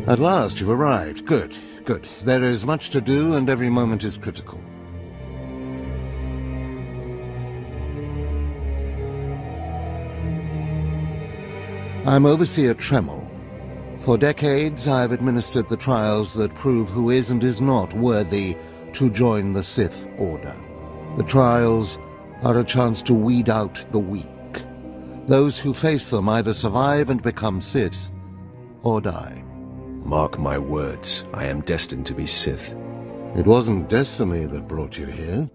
At last you've arrived. Good, good. There is much to do and every moment is critical. I'm Overseer Tremel. For decades I've administered the trials that prove who is and is not worthy to join the Sith Order. The trials are a chance to weed out the weak. Those who face them either survive and become Sith, or die. Mark my words, I am destined to be Sith. It wasn't destiny that brought you here.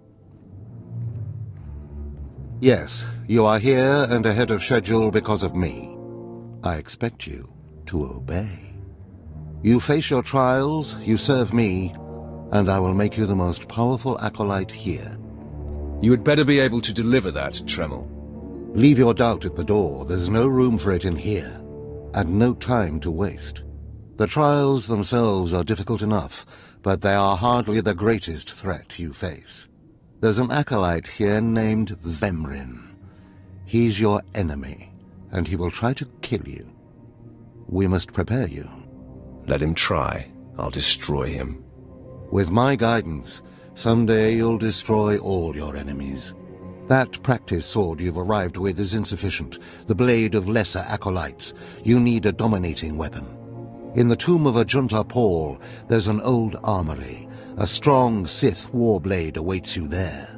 Yes, you are here and ahead of schedule because of me. I expect you to obey. You face your trials, you serve me, and I will make you the most powerful acolyte here. You had better be able to deliver that, Tremel. Leave your doubt at the door. There's no room for it in here, and no time to waste. The trials themselves are difficult enough, but they are hardly the greatest threat you face. There's an acolyte here named Vemrin. He's your enemy, and he will try to kill you. We must prepare you. Let him try. I'll destroy him. With my guidance, someday you'll destroy all your enemies. That practice sword you've arrived with is insufficient. The blade of lesser acolytes. You need a dominating weapon. In the tomb of Ajunta Paul, there's an old armory. A strong Sith warblade awaits you there.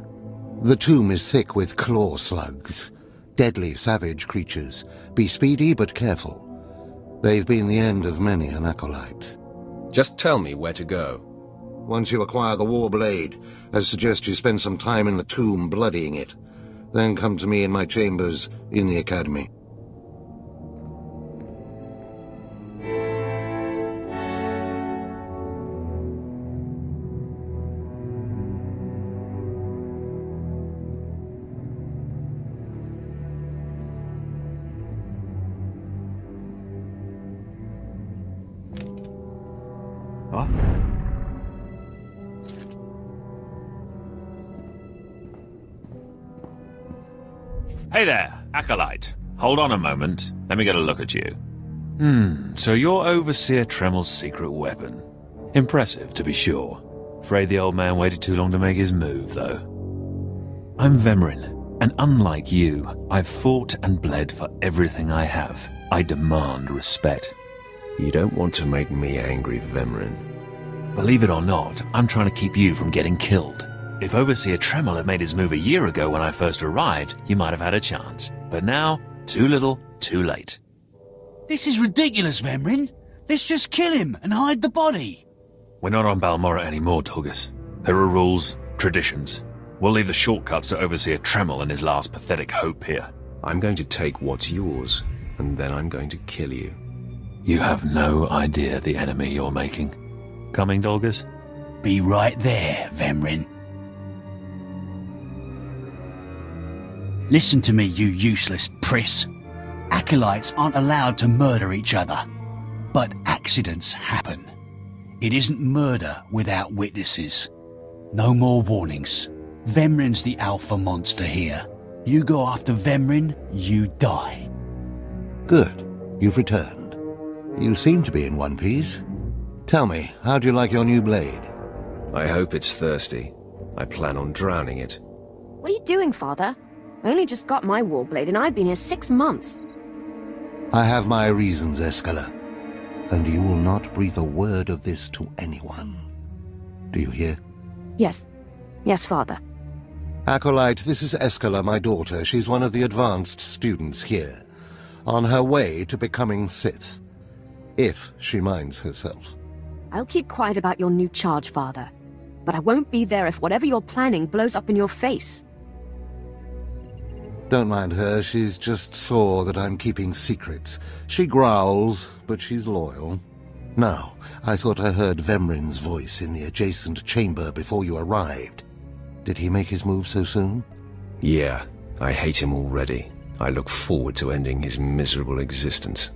The tomb is thick with claw slugs. Deadly savage creatures. Be speedy but careful. They've been the end of many an acolyte. Just tell me where to go. Once you acquire the warblade, I suggest you spend some time in the tomb bloodying it. Then come to me in my chambers in the academy. Huh? Hey there, Acolyte. Hold on a moment. Let me get a look at you. So you're Overseer Tremel's secret weapon. Impressive, to be sure. Afraid the old man waited too long to make his move, though. I'm Vemrin, and unlike you, I've fought and bled for everything I have. I demand respect. You don't want to make me angry, Vemrin. Believe it or not, I'm trying to keep you from getting killed. If Overseer Tremel had made his move a year ago when I first arrived, you might have had a chance. But now, too little, too late. This is ridiculous, Vemrin. Let's just kill him and hide the body. We're not on Balmorra anymore, Dolgus. There are rules, traditions. We'll leave the shortcuts to Overseer Tremel and his last pathetic hope here. I'm going to take what's yours, and then I'm going to kill you. You have no idea the enemy you're making. Coming, Dolgus? Be right there, Vemrin. Listen to me, you useless priss. Acolytes aren't allowed to murder each other. But accidents happen. It isn't murder without witnesses. No more warnings. Vemrin's the alpha monster here. You go after Vemrin, you die. Good. You've returned. You seem to be in one piece. Tell me, how do you like your new blade? I hope it's thirsty. I plan on drowning it. What are you doing, Father? I only just got my warblade and I've been here 6 months. I have my reasons, Escala. And you will not breathe a word of this to anyone. Do you hear? Yes. Yes, Father. Acolyte, this is Escala, my daughter. She's one of the advanced students here. On her way to becoming Sith. If she minds herself. I'll keep quiet about your new charge, Father. But I won't be there if whatever you're planning blows up in your face. Don't mind her, she's just sore that I'm keeping secrets. She growls, but she's loyal. Now, I thought I heard Vemrin's voice in the adjacent chamber before you arrived. Did he make his move so soon? Yeah, I hate him already. I look forward to ending his miserable existence.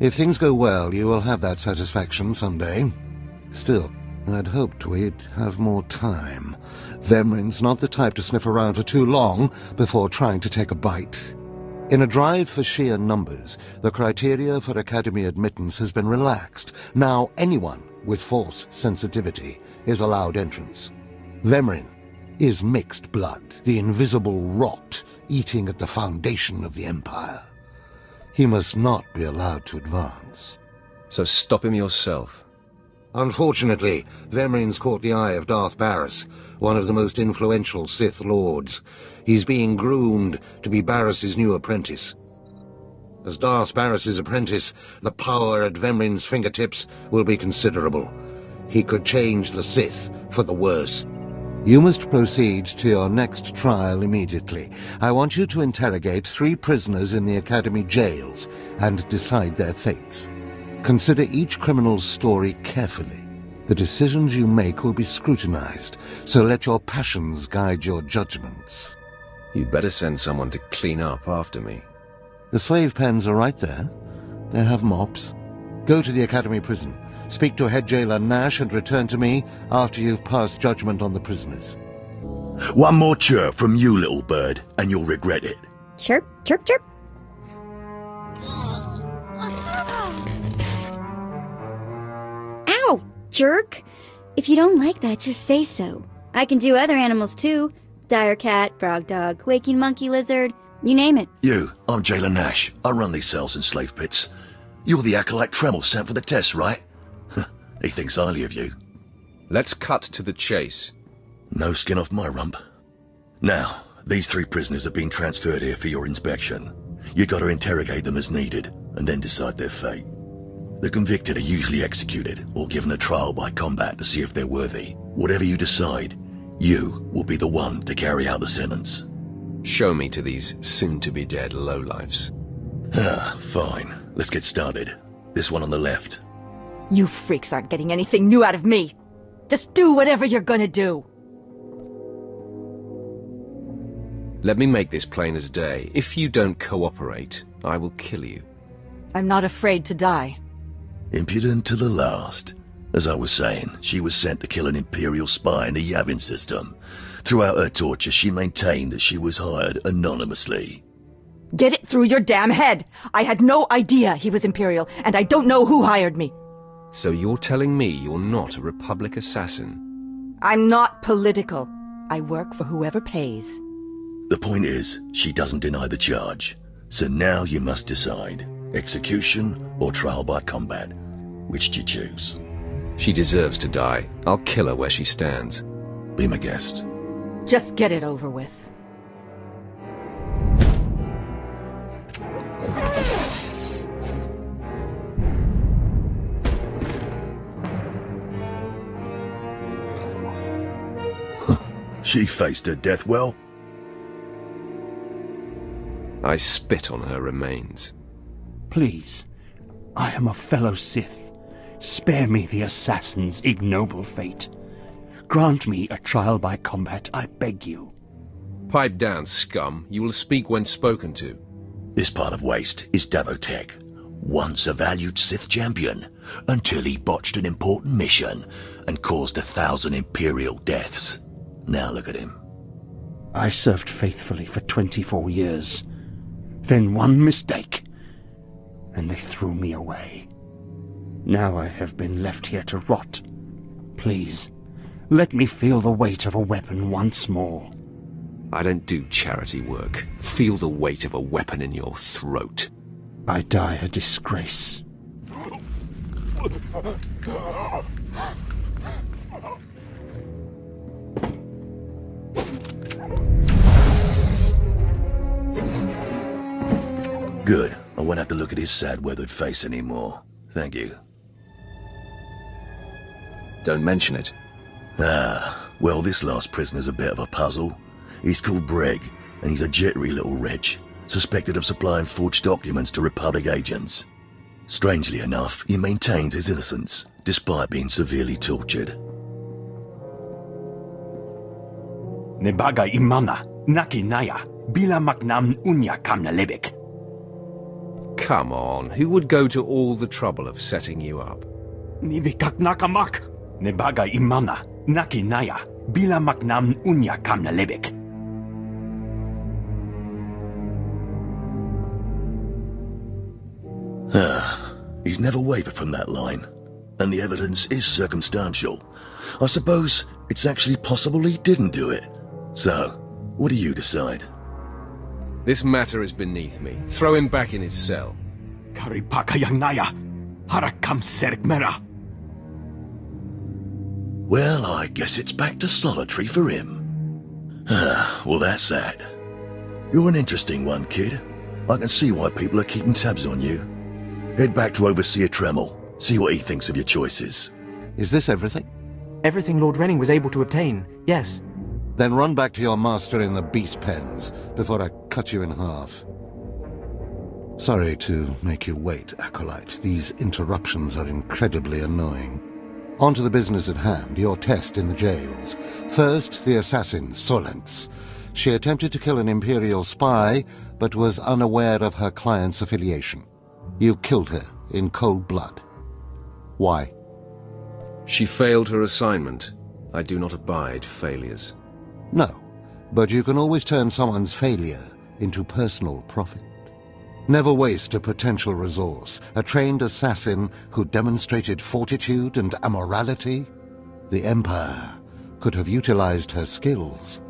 If things go well, you will have that satisfaction someday. Still, I'd hoped we'd have more time. Vemrin's not the type to sniff around for too long before trying to take a bite. In a drive for sheer numbers, the criteria for Academy admittance has been relaxed. Now anyone with Force sensitivity is allowed entrance. Vemrin is mixed blood, the invisible rot eating at the foundation of the Empire. He must not be allowed to advance. So stop him yourself. Unfortunately, Vemrin's caught the eye of Darth Barris, one of the most influential Sith Lords. He's being groomed to be Barris's new apprentice. As Darth Barris's apprentice, the power at Vemrin's fingertips will be considerable. He could change the Sith for the worse. You must proceed to your next trial immediately. I want you to interrogate 3 prisoners in the Academy jails and decide their fates. Consider each criminal's story carefully. The decisions you make will be scrutinized, so let your passions guide your judgments. You'd better send someone to clean up after me. The slave pens are right there. They have mops. Go to the Academy prison. Speak to head jailer Nash and return to me after you've passed judgment on the prisoners. One more chirp from you, little bird, and you'll regret it. Chirp, chirp, chirp. Ow, jerk! If you don't like that, just say so. I can do other animals too. Dire cat, frog dog, waking monkey lizard, you name it. I'm Jailer Nash. I run these cells and slave pits. You're the acolyte Tremel sent for the test, right? He thinks highly of you. Let's cut to the chase. No skin off my rump. Now, these 3 prisoners have been transferred here for your inspection. You gotta interrogate them as needed, and then decide their fate. The convicted are usually executed, or given a trial by combat to see if they're worthy. Whatever you decide, you will be the one to carry out the sentence. Show me to these soon-to-be-dead lowlifes. Fine. Let's get started. This one on the left. You freaks aren't getting anything new out of me. Just do whatever you're gonna do. Let me make this plain as day. If you don't cooperate, I will kill you. I'm not afraid to die. Impudent to the last. As I was saying, she was sent to kill an Imperial spy in the Yavin system. Throughout her torture, she maintained that she was hired anonymously. Get it through your damn head! I had no idea he was Imperial, and I don't know who hired me. So you're telling me you're not a Republic assassin? I'm not political. I work for whoever pays. The point is, she doesn't deny the charge. So now you must decide. Execution or trial by combat. Which do you choose? She deserves to die. I'll kill her where she stands. Be my guest. Just get it over with. She faced her death well. I spit on her remains. Please, I am a fellow Sith. Spare me the assassin's ignoble fate. Grant me a trial by combat, I beg you. Pipe down, scum. You will speak when spoken to. This part of Waste is Davotech, once a valued Sith champion, until he botched an important mission and caused 1,000 Imperial deaths. Now look at him. I served faithfully for 24 years. Then one mistake, and they threw me away. Now I have been left here to rot. Please, let me feel the weight of a weapon once more. I don't do charity work. Feel the weight of a weapon in your throat. I die a disgrace. Good. I won't have to look at his sad, weathered face anymore. Thank you. Don't mention it. Well, this last prisoner's a bit of a puzzle. He's called Breg, and he's a jittery little wretch, suspected of supplying forged documents to Republic agents. Strangely enough, he maintains his innocence, despite being severely tortured. Nebaga imana, naki naya, bila maknam unya kamna lebek. Come on, who would go to all the trouble of setting you up? Nibikak nakamak, nebaga imana, naki naya, bila maknam unya kamna lebek. He's never wavered from that line, and the evidence is circumstantial. I suppose it's actually possible he didn't do it. So, what do you decide? This matter is beneath me. Throw him back in his cell. Karipaka yang naya, harakam serik merah. Well, I guess it's back to solitary for him. Well, that's that. You're an interesting one, kid. I can see why people are keeping tabs on you. Head back to Overseer Tremel. See what he thinks of your choices. Is this everything? Everything Lord Renning was able to obtain, yes. Then run back to your master in the beast pens before I cut you in half. Sorry to make you wait, Acolyte. These interruptions are incredibly annoying. On to the business at hand, your test in the jails. First, the assassin, Solence. She attempted to kill an Imperial spy, but was unaware of her client's affiliation. You killed her in cold blood. Why? She failed her assignment. I do not abide failures. No, but you can always turn someone's failure into personal profit. Never waste a potential resource. A trained assassin who demonstrated fortitude and amorality? The Empire could have utilized her skills.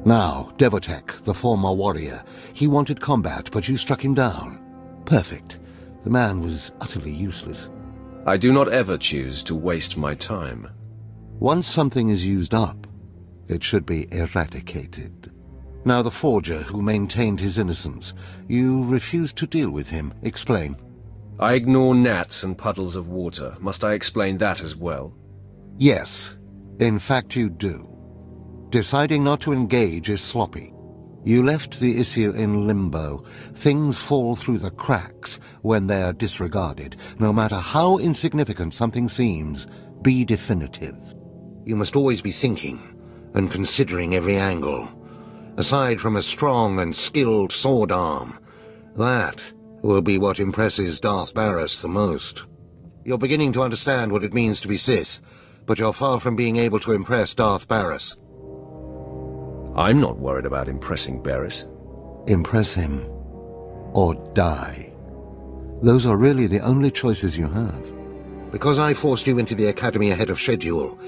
Now, Devotek, the former warrior, he wanted combat, but you struck him down. Perfect. The man was utterly useless. I do not ever choose to waste my time. Once something is used up, it should be eradicated. Now the forger who maintained his innocence, you refused to deal with him. Explain. I ignore gnats and puddles of water. Must I explain that as well? Yes. In fact, you do. Deciding not to engage is sloppy. You left the issue in limbo. Things fall through the cracks when they are disregarded. No matter how insignificant something seems, be definitive. You must always be thinking and considering every angle. Aside from a strong and skilled sword arm, that will be what impresses Darth Barris the most. You're beginning to understand what it means to be Sith, but you're far from being able to impress Darth Barris. I'm not worried about impressing Barris. Impress him, or die. Those are really the only choices you have. Because I forced you into the Academy ahead of schedule,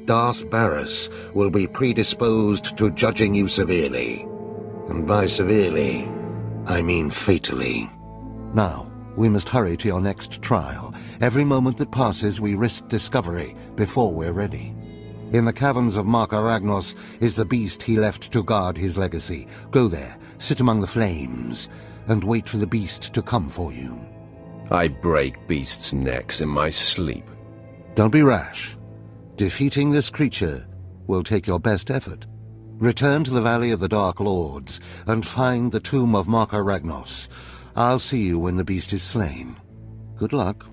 Darth Barris will be predisposed to judging you severely. And by severely, I mean fatally. Now, we must hurry to your next trial. Every moment that passes, we risk discovery before we're ready. In the caverns of Mark Aragnos is the beast he left to guard his legacy. Go there, sit among the flames, and wait for the beast to come for you. I break beasts' necks in my sleep. Don't be rash. Defeating this creature will take your best effort. Return to the Valley of the Dark Lords and find the tomb of Mark Aragnos. I'll see you when the beast is slain. Good luck.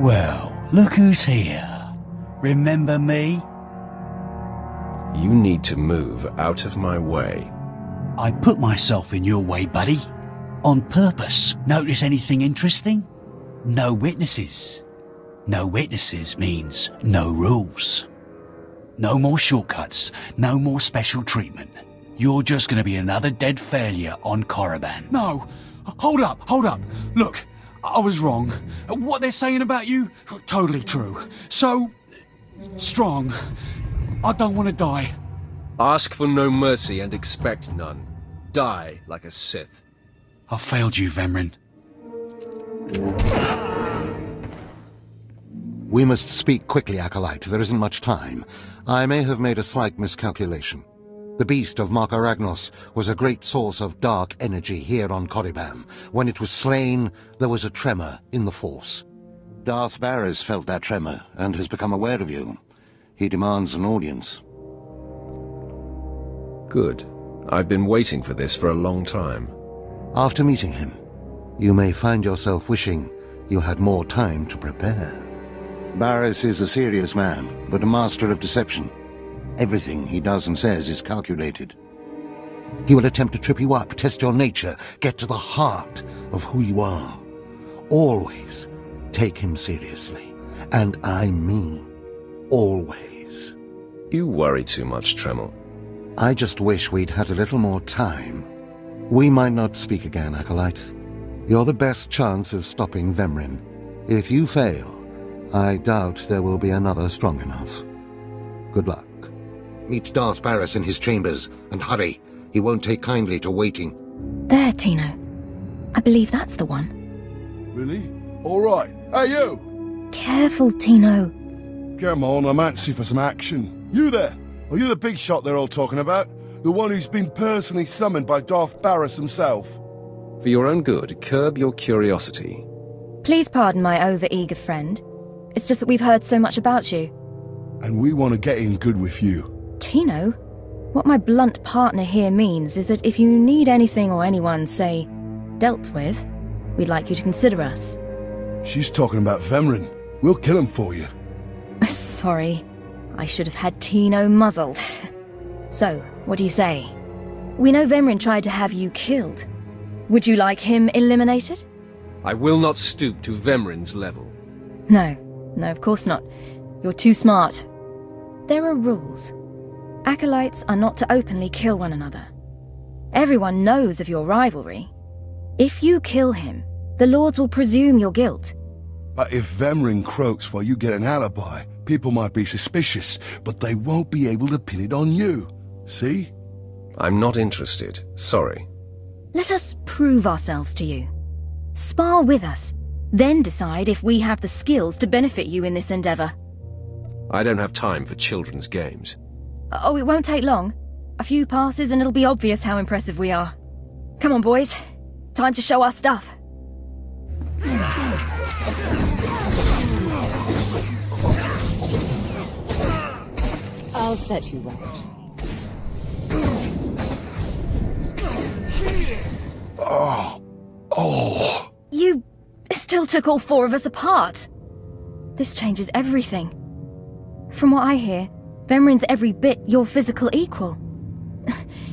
Well, look who's here. Remember me? You need to move out of my way. I put myself in your way, buddy. On purpose. Notice anything interesting? No witnesses. No witnesses means no rules. No more shortcuts. No more special treatment. You're just gonna be another dead failure on Korriban. No! Hold up! Look! I was wrong. What they're saying about you, totally true. So, strong. I don't want to die. Ask for no mercy and expect none. Die like a Sith. I failed you, Vemrin. We must speak quickly, Acolyte. There isn't much time. I may have made a slight miscalculation. The beast of Mark Aragnos was a great source of dark energy here on Korriban. When it was slain, there was a tremor in the Force. Darth Barris felt that tremor and has become aware of you. He demands an audience. Good. I've been waiting for this for a long time. After meeting him, you may find yourself wishing you had more time to prepare. Barris is a serious man, but a master of deception. Everything he does and says is calculated. He will attempt to trip you up, test your nature, get to the heart of who you are. Always take him seriously. And I mean always. You worry too much, Tremel. I just wish we'd had a little more time. We might not speak again, Acolyte. You're the best chance of stopping Vemrin. If you fail, I doubt there will be another strong enough. Good luck. Meet Darth Bane in his chambers, and hurry. He won't take kindly to waiting. There, Tino. I believe that's the one. Really? All right. Hey, you! Careful, Tino. Come on, I'm antsy for some action. You there? Are you the big shot they're all talking about? The one who's been personally summoned by Darth Bane himself? For your own good, curb your curiosity. Please pardon my over-eager friend. It's just that we've heard so much about you. And we want to get in good with you. Tino? What my blunt partner here means is that if you need anything or anyone, say, dealt with, we'd like you to consider us. She's talking about Vemrin. We'll kill him for you. Sorry. I should have had Tino muzzled. So, what do you say? We know Vemrin tried to have you killed. Would you like him eliminated? I will not stoop to Vemrin's level. No, of course not. You're too smart. There are rules. Acolytes are not to openly kill one another. Everyone knows of your rivalry. If you kill him, the Lords will presume your guilt. But if Vemrin croaks while you get an alibi, people might be suspicious, but they won't be able to pin it on you. See? I'm not interested. Sorry. Let us prove ourselves to you. Spar with us, then decide if we have the skills to benefit you in this endeavor. I don't have time for children's games. Oh, it won't take long. A few passes and it'll be obvious how impressive we are. Come on, boys. Time to show our stuff. I'll set you right. Oh. You still took all four of us apart. This changes everything. From what I hear, Vemrin's every bit your physical equal.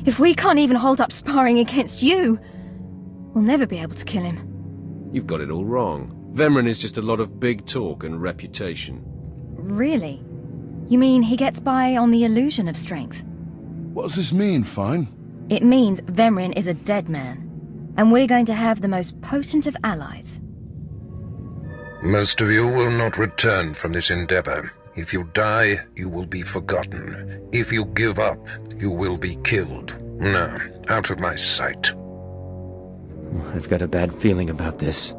If we can't even hold up sparring against you, we'll never be able to kill him. You've got it all wrong. Vemrin is just a lot of big talk and reputation. Really? You mean he gets by on the illusion of strength? What does this mean, Fine? It means Vemrin is a dead man, and we're going to have the most potent of allies. Most of you will not return from this endeavor. If you die, you will be forgotten. If you give up, you will be killed. Now, out of my sight. I've got a bad feeling about this.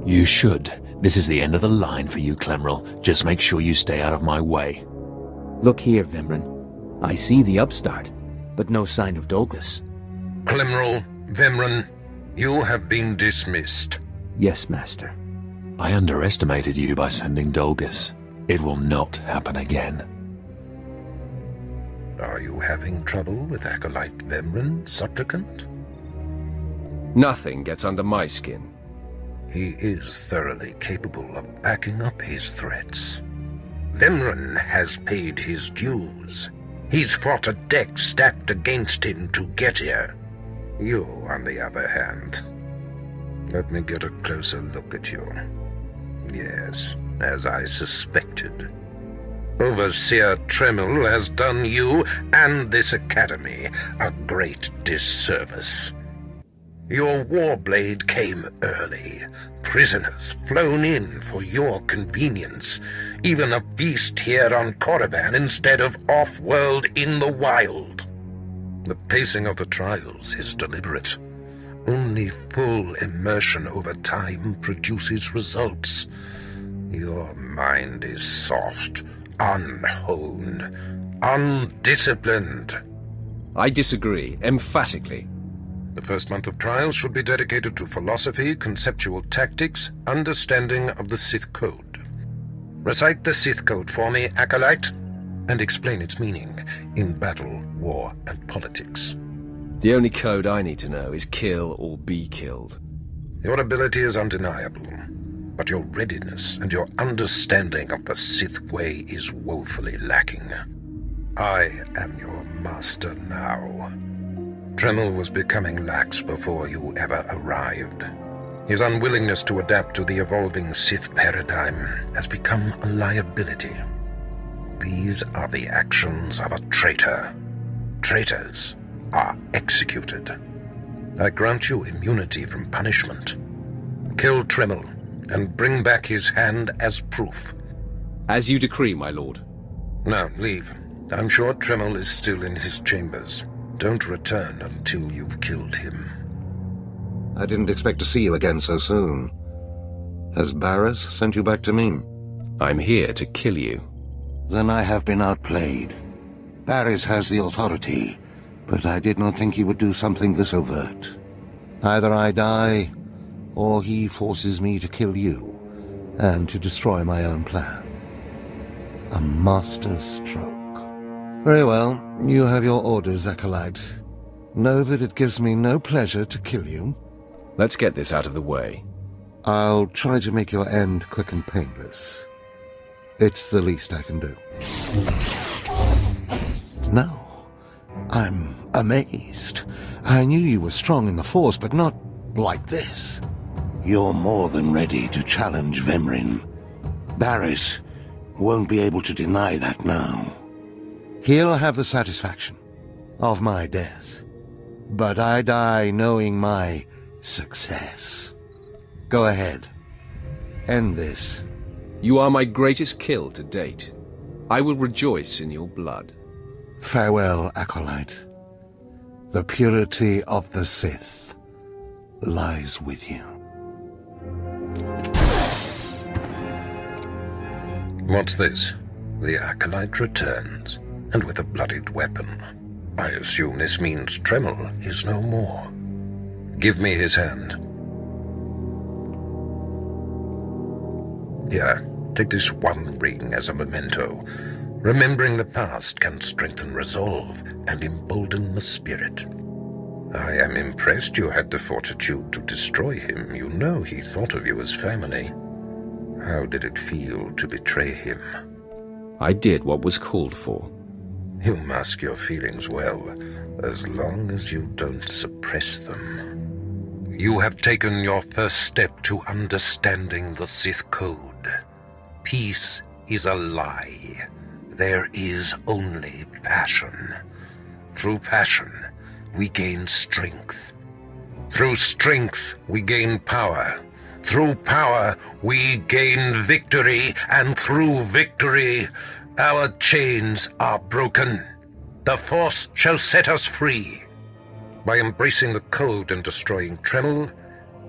You should. This is the end of the line for you, Clemrel. Just make sure you stay out of my way. Look here, Vemrin. I see the upstart, but no sign of Dolgus. Clemrel, Vemrin, you have been dismissed. Yes, Master. I underestimated you by sending Dolgus. It will not happen again. Are you having trouble with Acolyte Vemrin, Supplicant? Nothing gets under my skin. He is thoroughly capable of backing up his threats. Vemrin has paid his dues. He's fought a deck stacked against him to get here. You, on the other hand. Let me get a closer look at you. Yes, as I suspected. Overseer Tremel has done you and this academy a great disservice. Your warblade came early. Prisoners flown in for your convenience. Even a beast here on Korriban instead of off-world in the wild. The pacing of the trials is deliberate. Only full immersion over time produces results. Your mind is soft, unhoned, undisciplined. I disagree, emphatically. The first month of trials should be dedicated to philosophy, conceptual tactics, understanding of the Sith Code. Recite the Sith Code for me, Acolyte, and explain its meaning in battle, war, and politics. The only code I need to know is kill or be killed. Your ability is undeniable, but your readiness and your understanding of the Sith way is woefully lacking. I am your master now. Tremel was becoming lax before you ever arrived. His unwillingness to adapt to the evolving Sith paradigm has become a liability. These are the actions of a traitor. Traitors are executed. I grant you immunity from punishment. Kill Tremel and bring back his hand as proof. As you decree, my lord. Now, leave. I'm sure Tremel is still in his chambers. Don't return until you've killed him. I didn't expect to see you again so soon. Has Barris sent you back to me? I'm here to kill you. Then I have been outplayed. Barris has the authority, but I did not think he would do something this overt. Either I die, or he forces me to kill you, and to destroy my own plan. A master stroke. Very well, you have your orders, Acolyte. Know that it gives me no pleasure to kill you. Let's get this out of the way. I'll try to make your end quick and painless. It's the least I can do. No, I'm amazed. I knew you were strong in the Force, but not like this. You're more than ready to challenge Vemrin. Barris won't be able to deny that now. He'll have the satisfaction of my death, but I die knowing my success. Go ahead. End this. You are my greatest kill to date. I will rejoice in your blood. Farewell, Acolyte. The purity of the Sith lies with you. What's this? The Acolyte returns, and with a bloodied weapon. I assume this means Tremel is no more. Give me his hand. Here, take this one ring as a memento. Remembering the past can strengthen resolve and embolden the spirit. I am impressed you had the fortitude to destroy him. You know he thought of you as family. How did it feel to betray him? I did what was called for. You mask your feelings well, as long as you don't suppress them. You have taken your first step to understanding the Sith Code. Peace is a lie. There is only passion. Through passion, we gain strength. Through strength, we gain power. Through power, we gain victory, and through victory, our chains are broken. The Force shall set us free. By embracing the Code and destroying Tremel,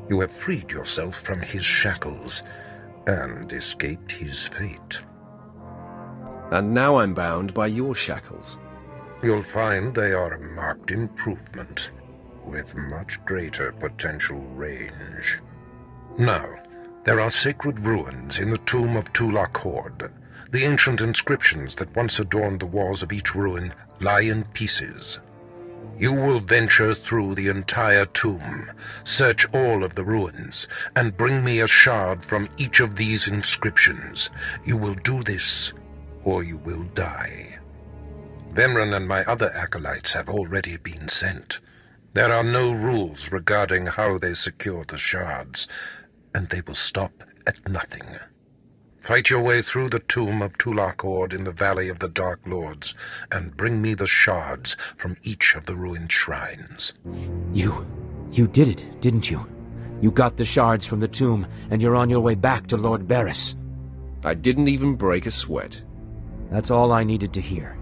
you have freed yourself from his shackles and escaped his fate. And now I'm bound by your shackles. You'll find they are a marked improvement, with much greater potential range. Now, there are sacred ruins in the tomb of Tulak Horde. The ancient inscriptions that once adorned the walls of each ruin lie in pieces. You will venture through the entire tomb, search all of the ruins, and bring me a shard from each of these inscriptions. You will do this, or you will die. Vemrin and my other acolytes have already been sent. There are no rules regarding how they secure the shards, and they will stop at nothing. Fight your way through the tomb of Tulak Horde in the Valley of the Dark Lords, and bring me the shards from each of the ruined shrines. You did it, didn't you? You got the shards from the tomb, and you're on your way back to Lord Barris. I didn't even break a sweat. That's all I needed to hear.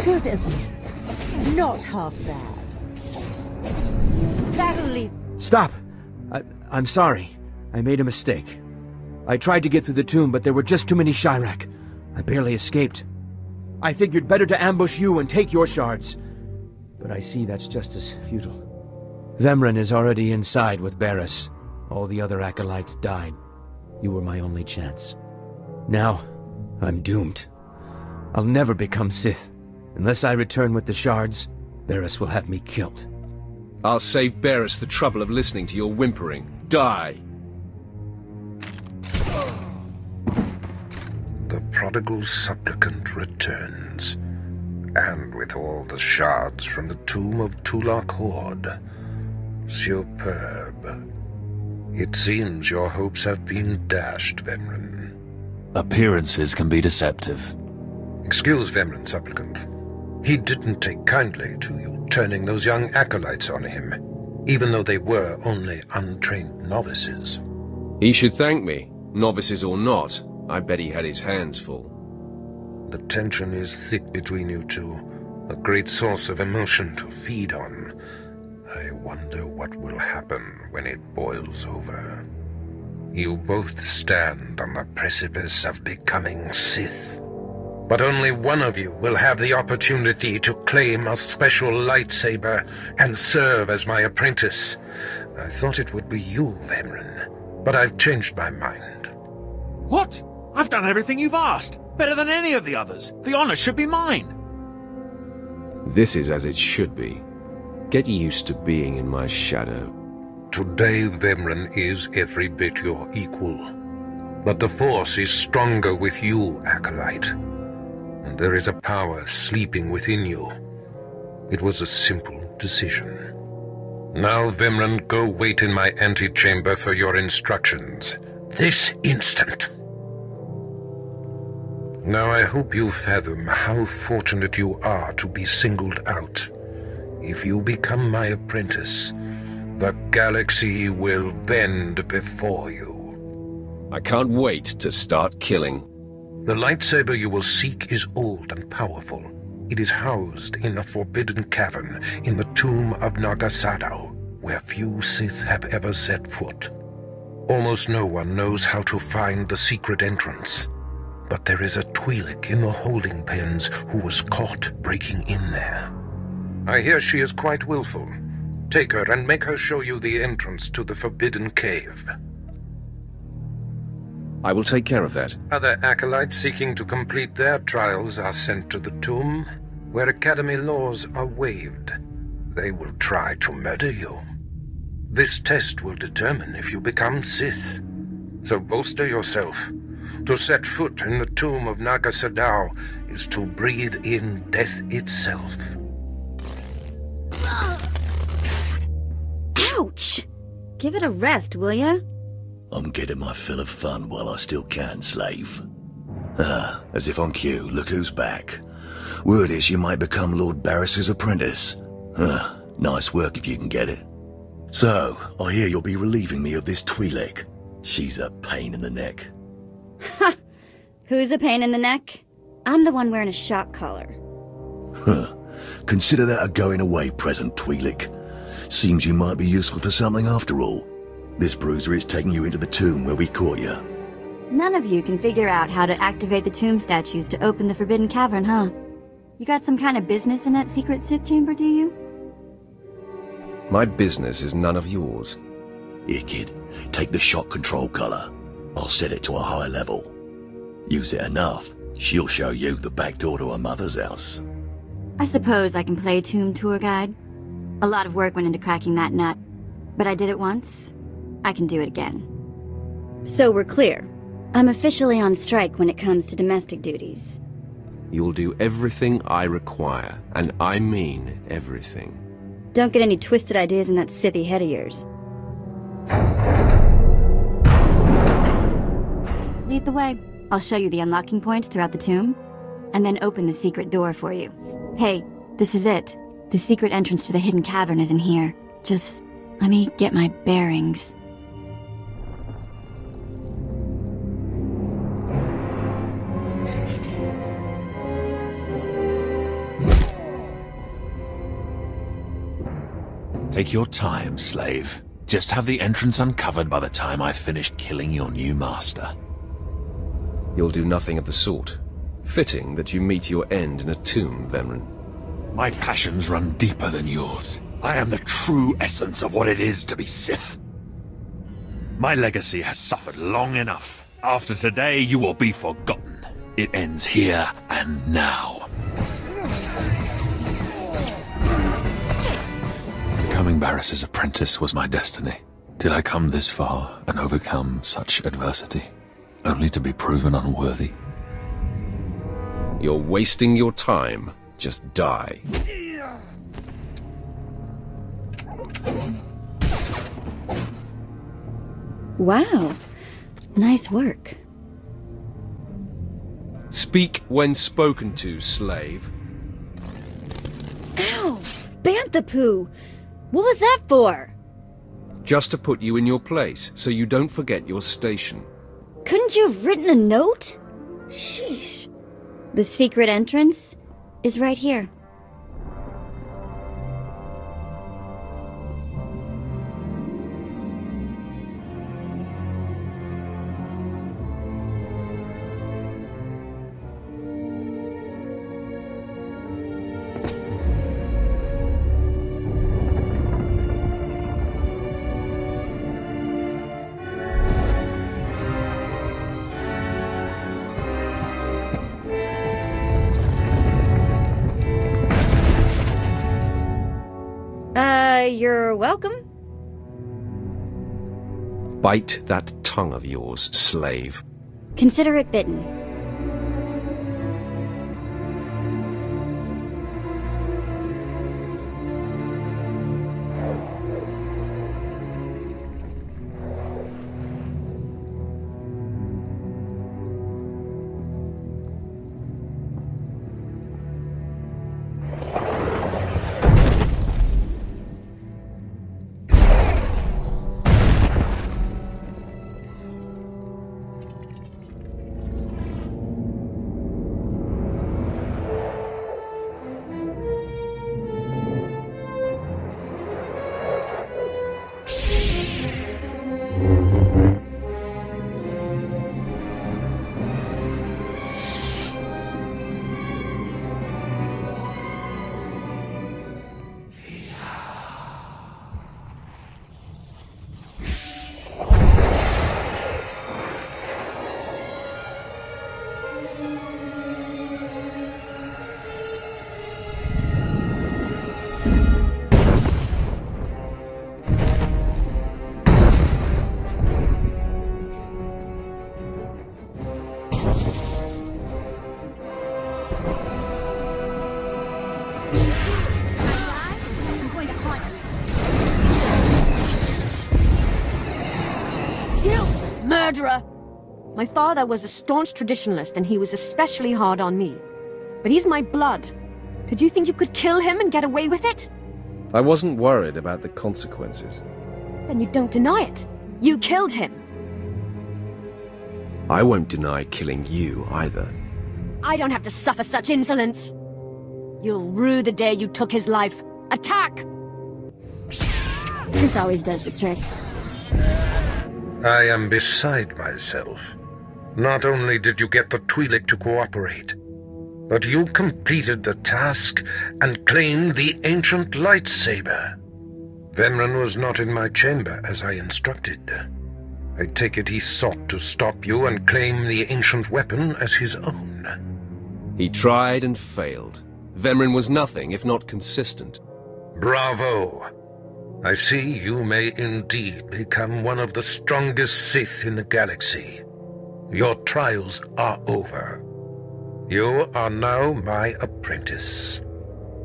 Good as new. Not half bad. That'll leave. Stop! I'm sorry. I made a mistake. I tried to get through the tomb, but there were just too many Chirac. I barely escaped. I figured better to ambush you and take your shards. But I see that's just as futile. Vemrin is already inside with Barris. All the other acolytes died. You were my only chance. Now, I'm doomed. I'll never become Sith. Unless I return with the shards, Barris will have me killed. I'll save Barris the trouble of listening to your whimpering. Die! The prodigal supplicant returns. And with all the shards from the tomb of Tulak Horde. Superb. It seems your hopes have been dashed, Vemren. Appearances can be deceptive. Excuse Vemren, supplicant. He didn't take kindly to you turning those young acolytes on him, even though they were only untrained novices. He should thank me, novices or not. I bet he had his hands full. The tension is thick between you two, a great source of emotion to feed on. I wonder what will happen when it boils over. You both stand on the precipice of becoming Sith. But only one of you will have the opportunity to claim a special lightsaber and serve as my apprentice. I thought it would be you, Vemren, but I've changed my mind. What? I've done everything you've asked. Better than any of the others. The honor should be mine. This is as it should be. Get used to being in my shadow. Today, Vemren is every bit your equal. But the Force is stronger with you, Acolyte. And there is a power sleeping within you. It was a simple decision. Now, Vemren, go wait in my antechamber for your instructions. This instant. Now I hope you fathom how fortunate you are to be singled out. If you become my apprentice, the galaxy will bend before you. I can't wait to start killing. The lightsaber you will seek is old and powerful. It is housed in a forbidden cavern in the tomb of Nagasadao, where few Sith have ever set foot. Almost no one knows how to find the secret entrance. But there is a Twi'lek in the holding pens who was caught breaking in there. I hear she is quite willful. Take her and make her show you the entrance to the Forbidden Cave. I will take care of that. Other acolytes seeking to complete their trials are sent to the tomb, where Academy laws are waived. They will try to murder you. This test will determine if you become Sith. So bolster yourself. To set foot in the tomb of Nagasadao is to breathe in death itself. Ouch! Give it a rest, will ya? I'm getting my fill of fun while I still can, slave. As if on cue, look who's back. Word is you might become Lord Barris's apprentice. Nice work if you can get it. So, I hear you'll be relieving me of this Twi'lek. She's a pain in the neck. Ha! Who's a pain in the neck? I'm the one wearing a shock collar. Consider that a going-away present, Twi'lek. Seems you might be useful for something after all. This bruiser is taking you into the tomb where we caught you. None of you can figure out how to activate the tomb statues to open the Forbidden Cavern, huh? You got some kind of business in that secret Sith chamber, do you? My business is none of yours. Here, kid. Take the shock control collar. I'll set it to a high level. Use it enough, she'll show you the back door to her mother's house. I suppose I can play tomb tour guide. A lot of work went into cracking that nut. But I did it once. I can do it again. So we're clear. I'm officially on strike when it comes to domestic duties. You'll do everything I require, and I mean everything. Don't get any twisted ideas in that Sithy head of yours. Lead the way. I'll show you the unlocking points throughout the tomb, and then open the secret door for you. Hey, this is it. The secret entrance to the hidden cavern is in here. Just let me get my bearings. Take your time, slave. Just have the entrance uncovered by the time I've finished killing your new master. You'll do nothing of the sort. Fitting that you meet your end in a tomb, Vemren. My passions run deeper than yours. I am the true essence of what it is to be Sith. My legacy has suffered long enough. After today, you will be forgotten. It ends here and now. Becoming Barris's apprentice was my destiny. Did I come this far and overcome such adversity, only to be proven unworthy? You're wasting your time. Just die. Wow. Nice work. Speak when spoken to, slave. Ow! Bantha poo! What was that for? Just to put you in your place, so you don't forget your station. Couldn't you have written a note? Sheesh. The secret entrance is right here. You're welcome. Bite that tongue of yours, slave. Consider it bitten. Murderer! My father was a staunch traditionalist and he was especially hard on me. But he's my blood. Did you think you could kill him and get away with it? I wasn't worried about the consequences. Then you don't deny it. You killed him. I won't deny killing you either. I don't have to suffer such insolence. You'll rue the day you took his life. Attack! This always does the trick. I am beside myself. Not only did you get the Twi'lek to cooperate, but you completed the task and claimed the ancient lightsaber. Vemren was not in my chamber as I instructed. I take it he sought to stop you and claim the ancient weapon as his own. He tried and failed. Vemren was nothing if not consistent. Bravo! I see you may indeed become one of the strongest Sith in the galaxy. Your trials are over. You are now my apprentice.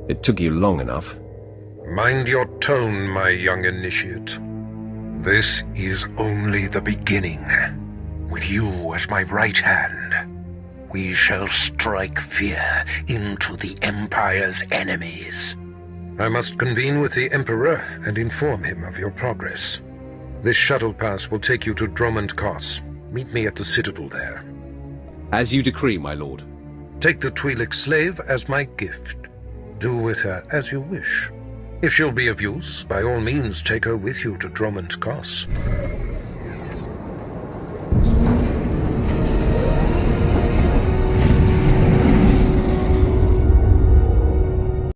It took you long enough. Mind your tone, my young initiate. This is only the beginning. With you as my right hand, we shall strike fear into the Empire's enemies. I must convene with the Emperor and inform him of your progress. This shuttle pass will take you to Dromund Kos. Meet me at the Citadel there. As you decree, my lord. Take the Twi'lek slave as my gift. Do with her as you wish. If she'll be of use, by all means take her with you to Dromund Kos.